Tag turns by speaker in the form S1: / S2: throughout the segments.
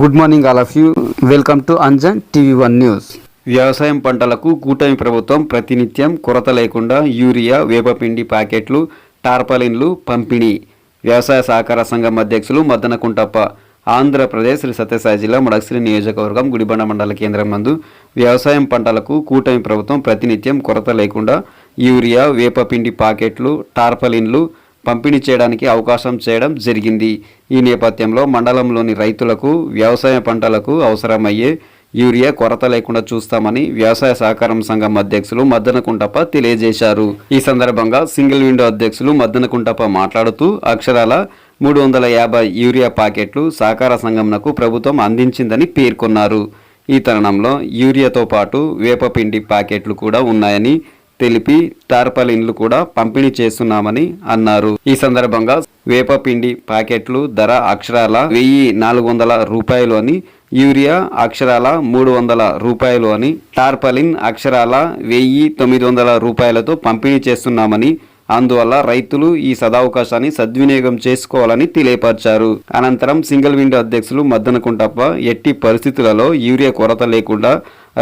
S1: Good morning all of you. Welcome to Anjan TV one news. వ్యవసాయం పంటలకు కూటమి ప్రభుత్వం ప్రతినిత్యం కొరత లేకుండా యూరియా, వేపపిండి ప్యాకెట్లు, టార్పాలిన్లు పంపిణీ. వ్యవసాయ సహకార సంఘం అధ్యక్షులు మద్దనకుంటప్ప. ఆంధ్రప్రదేశ్ శ్రీ సత్యసాయి జిల్లా మడకసిరి నియోజకవర్గం గుడిబండ మండల కేంద్రం నందు వ్యవసాయం పంటలకు కూటమి ప్రభుత్వం ప్రతినిత్యం కొరత లేకుండా యూరియా, వేపపిండి ప్యాకెట్లు, టార్పాలిన్లు పంపిణీ చేయడానికి అవకాశం చేయడం జరిగింది. ఈ నేపథ్యంలో మండలంలోని రైతులకు వ్యవసాయ పంటలకు అవసరమయ్యే యూరియా కొరత లేకుండా చూస్తామని వ్యవసాయ సహకారం సంఘం అధ్యక్షులు మద్దనకుంటప్ప తెలియజేశారు. ఈ సందర్భంగా సింగిల్ విండో అధ్యక్షులు మద్దనకుంటప్ప మాట్లాడుతూ అక్షరాల 350 యూరియా ప్యాకెట్లు సహకార సంఘంనకు ప్రభుత్వం అందించిందని పేర్కొన్నారు. ఈ తరుణంలో యూరియాతో పాటు వేపపిండి ప్యాకెట్లు కూడా ఉన్నాయని తెలిపి టార్పాలిన్లు కూడా పంపిణీ చేస్తున్నామని అన్నారు. ఈ సందర్భంగా వేపపిండి ప్యాకెట్లు ధర అక్షరాల 1400 రూపాయలు అని, యూరియా అక్షరాల 300 రూపాయలు అని, టార్పాలిన్ అక్షరాల 1900 రూపాయలతో పంపిణీ చేస్తున్నామని, అందువల్ల రైతులు ఈ సదవకాశాన్ని సద్వినియోగం చేసుకోవాలని తెలియపరిచారు. అనంతరం సింగిల్ విండో అధ్యక్షులు మద్దనకుంటప్ప ఎట్టి పరిస్థితులలో యూరియా కొరత లేకుండా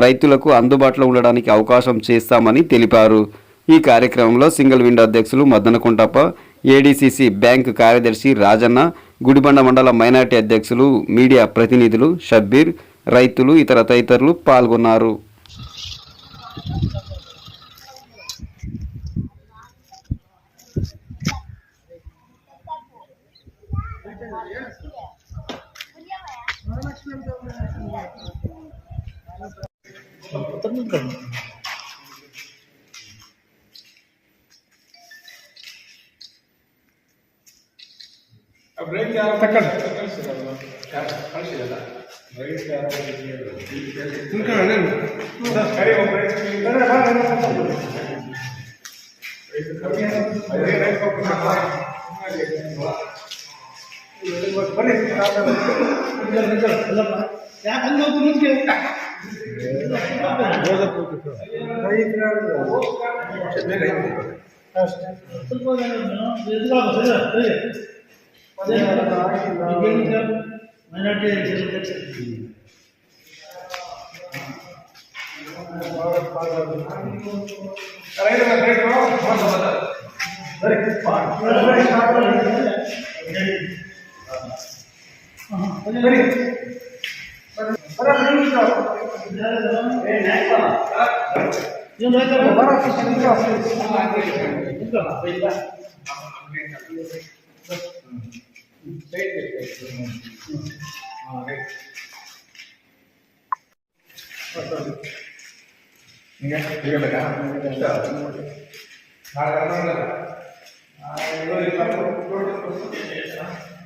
S1: రైతులకు అందుబాటులో ఉండడానికి అవకాశం చేస్తామని తెలిపారు. ఈ కార్యక్రమంలో సింగిల్ విండో అధ్యక్షులు మద్దనకుంటప్ప, ఏడీసీసీ బ్యాంక్ కార్యదర్శి రాజన్న, గుడిబండ మండల మైనార్టీ అధ్యక్షులు, మీడియా ప్రతినిధులు, షబ్బీర్, రైతులు, ఇతర తదితరులు పాల్గొన్నారు.